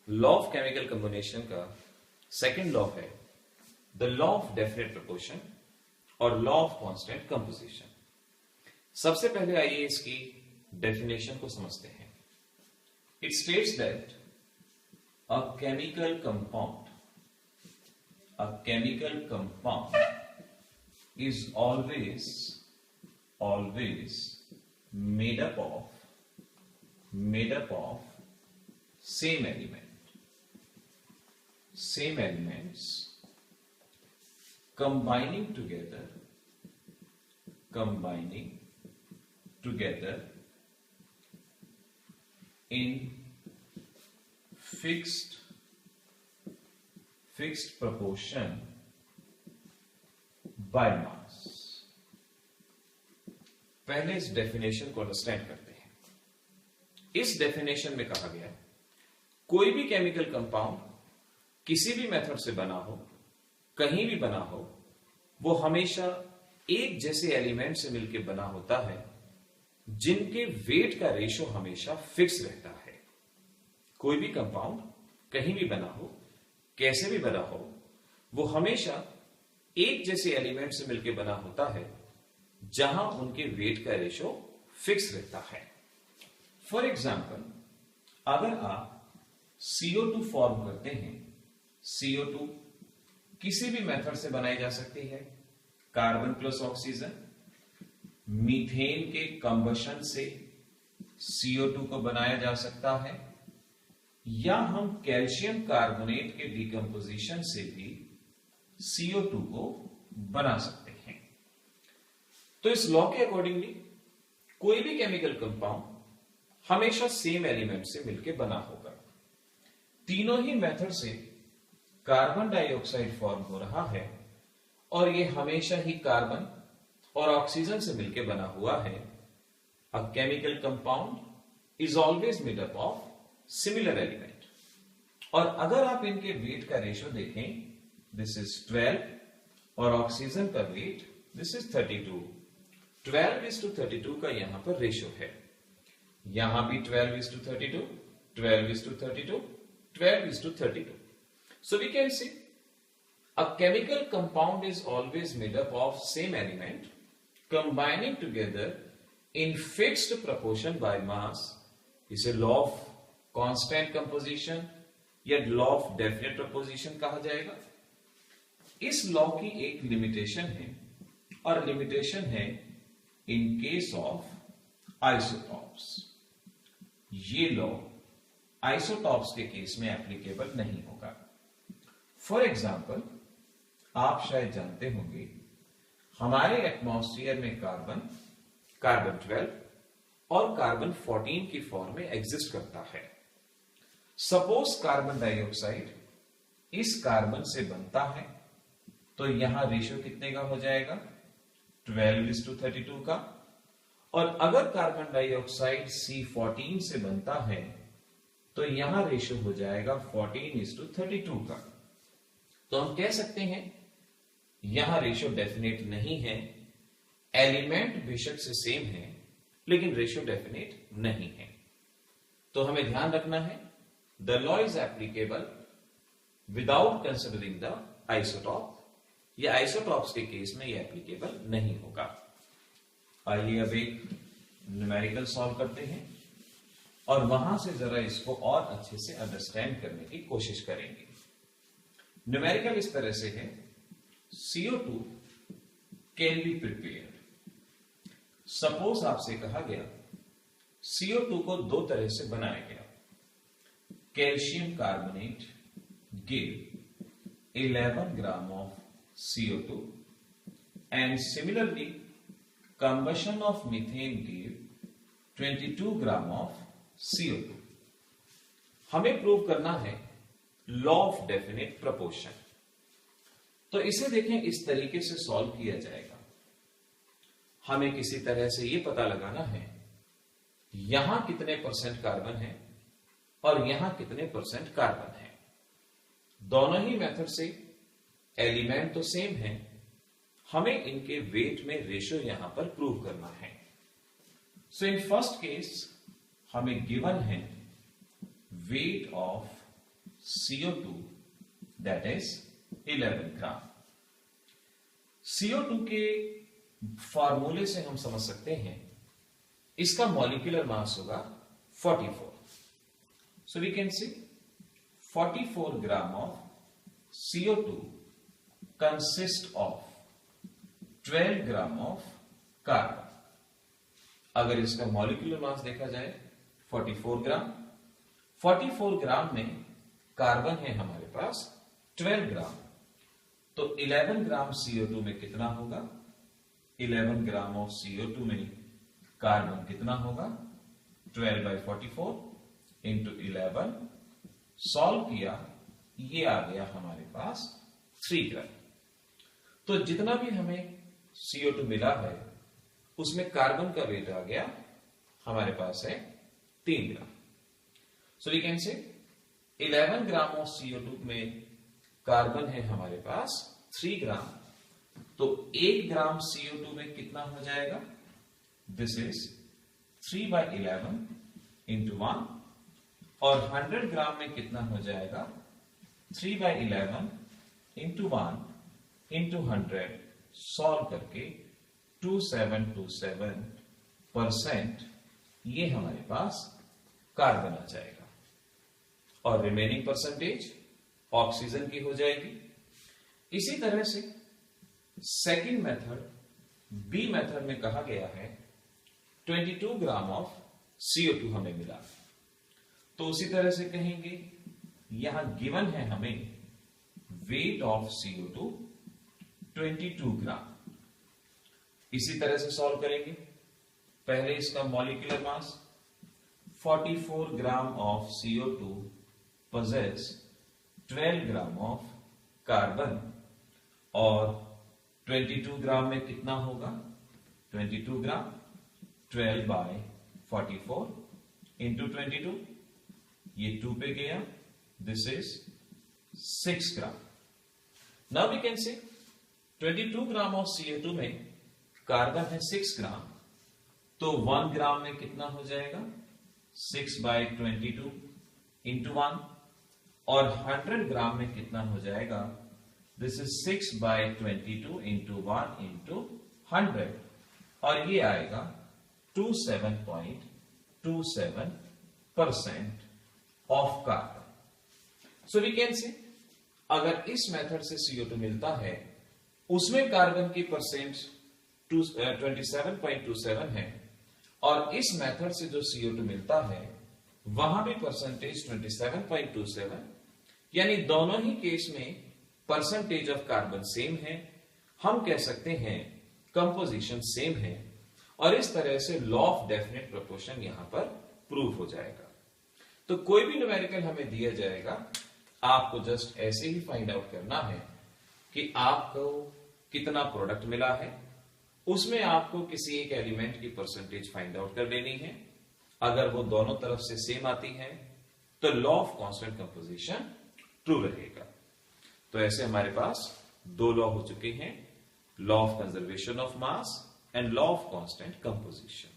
Law of chemical combination का second law है the law of definite proportion और law of constant composition. सबसे पहले आइए इसकी डेफिनेशन को समझते हैं। It states that a chemical compound is always made up of same elements combining together in fixed proportion by mass। पहले इस डेफिनेशन को अंडरस्टैंड करते हैं। इस डेफिनेशन में कहा गया कोई भी केमिकल कंपाउंड किसी भी मेथड से बना हो, कहीं भी बना हो, वो हमेशा एक जैसे एलिमेंट से मिलकर बना होता है जिनके वेट का रेशो हमेशा फिक्स रहता है। कोई भी कंपाउंड कहीं भी बना हो, कैसे भी बना हो, वो हमेशा एक जैसे एलिमेंट से मिलकर बना होता है जहां उनके वेट का रेशो फिक्स रहता है। फॉर एग्जाम्पल, अगर आप CO2 फॉर्म करते हैं, CO2 किसी भी मेथड से बनाई जा सकती है। कार्बन प्लस ऑक्सीजन, मीथेन के कंबशन से CO2 को बनाया जा सकता है, या हम कैल्शियम कार्बोनेट के डिकम्पोजिशन से भी CO2 को बना सकते हैं। तो इस लॉ के अकॉर्डिंगली कोई भी केमिकल कंपाउंड हमेशा सेम एलिमेंट से मिलकर बना होगा। तीनों ही मेथड से कार्बन डाइऑक्साइड फॉर्म हो रहा है और यह हमेशा ही कार्बन और ऑक्सीजन से मिलकर बना हुआ है। A chemical compound is always made up of similar element. और अगर आप इनके वेट का रेशो देखें, दिस इज 12 और ऑक्सीजन का वेट दिस इज 32। 12:32 का यहां पर रेशो है। यहां भी 12:32, 12:32, 12:32। So we can see a chemical compound is always made up of same element combining together in fixed proportion by mass। इसे लॉ ऑफ कांस्टेंट कंपोजिशन या लॉ ऑफ डेफिनेट प्रोपोजिशन कहा जाएगा। इस लॉ की एक लिमिटेशन है और limitation है इन केस ऑफ आइसोटॉप्स। ये लॉ आइसोटॉप्स के केस में एप्लीकेबल नहीं होगा। फॉर एग्जाम्पल, आप शायद जानते होंगे हमारे एटमॉस्फेयर में कार्बन 12 और कार्बन 14 की फॉर्म में एग्जिस्ट करता है। सपोज कार्बन डाइऑक्साइड इस कार्बन से बनता है तो यहां रेशियो कितने का हो जाएगा? 12:32 का। और अगर कार्बन डाइऑक्साइड C14 से बनता है तो यहां रेशियो हो जाएगा 14:32 का। तो हम कह सकते हैं यहां रेशियो डेफिनेट नहीं है। एलिमेंट बेशक से सेम है लेकिन रेशियो डेफिनेट नहीं है। तो हमें ध्यान रखना है the law is applicable without considering the isotope. ये आइसोटॉप्स के केस में ये एप्लीकेबल नहीं होगा। आइए अब एक न्यूमेरिकल सॉल्व करते हैं और वहां से जरा इसको और अच्छे से अंडरस्टैंड करने की कोशिश करेंगे। न्यूमेरिकल इस तरह से है, CO2 can be prepared. Suppose आपसे कहा गया CO2 को दो तरह से बनाया गया। Calcium carbonate give 11 gram of CO2 and similarly combustion of methane give 22 gram of CO2। हमें प्रूव करना है लॉ ऑफ डेफिनेट प्रोपोर्शन। तो इसे देखें, इस तरीके से सॉल्व किया जाएगा। हमें किसी तरह से यह पता लगाना है यहां कितने परसेंट कार्बन है और यहां कितने परसेंट कार्बन है। दोनों ही मेथड से एलिमेंट तो सेम है, हमें इनके वेट में रेशियो यहां पर प्रूव करना है। सो इन फर्स्ट केस हमें गिवन है weight of CO2 that is 11 gram. CO2 के फॉर्मूले से हम समझ सकते हैं इसका मॉलिक्यूलर मास होगा 44। So we can see 44 gram of CO2 consist of 12 gram of carbon. अगर इसका मॉलिक्यूलर मास देखा जाए 44 ग्राम, 44 ग्राम में कार्बन है हमारे पास 12 ग्राम, तो 11 ग्राम CO2 में कितना होगा? 11 ग्राम ऑफ CO2 में कार्बन कितना होगा? 12/44 इंटू 11, सॉल्व किया, ये आ गया हमारे पास 3 ग्राम। तो जितना भी हमें CO2 मिला है उसमें कार्बन का वेट आ गया हमारे पास है 3 ग्राम। सो वी कैन से 11 ग्राम ऑफ CO2 में कार्बन है हमारे पास 3 ग्राम, तो 1 ग्राम CO2 में कितना हो जाएगा? दिस इज 3/11 इंटू 1, और 100 ग्राम में कितना हो जाएगा? 3/11 इंटू 1 इंटू 100, सॉल्व करके 2727% ये हमारे पास कार्बन आ जाएगा, और रिमेनिंग परसेंटेज ऑक्सीजन की हो जाएगी। इसी तरह से सेकंड मेथड, बी मेथड में कहा गया है 22 ग्राम ऑफ CO2 हमें मिला, तो उसी तरह से कहेंगे यहां गिवन है हमें वेट ऑफ CO2 22 ग्राम। इसी तरह से सॉल्व करेंगे। पहले इसका molecular mass 44 gram of CO2 possess 12 gram of carbon, और 22 ग्राम में कितना होगा? 22 ग्राम 12/44 इंटू 22, ये 2 पे गया, this is 6 gram. Now we can say 22 gram of CO2 में कार्बन है 6 ग्राम, तो 1 ग्राम में कितना हो जाएगा? 6/22 इंटू 1, और 100 ग्राम में कितना हो जाएगा? दिस इज 6/22 इंटू 1 इंटू 100, और ये आएगा 27.27% of carbon. So we can say अगर इस मेथड से CO2 मिलता है उसमें कार्बन की परसेंट 27.27 है, और इस मेथड से जो CO2 मिलता है वहां भी परसेंटेज 27.27, यानी दोनों ही केस में परसेंटेज ऑफ कार्बन सेम है। हम कह सकते हैं कंपोजिशन सेम है, और इस तरह से लॉ ऑफ डेफिनेट प्रोपोर्शन यहां पर प्रूव हो जाएगा। तो कोई भी न्यूमेरिकल हमें दिया जाएगा, आपको जस्ट ऐसे ही फाइंड आउट करना है कि आपको कितना प्रोडक्ट मिला है, उसमें आपको किसी एक एलिमेंट की परसेंटेज फाइंड आउट कर लेनी है। अगर वो दोनों तरफ से सेम आती है तो law of constant composition true रहेगा। तो ऐसे हमारे पास 2 लॉ हो चुके हैं, law of conservation of mass and law of constant composition.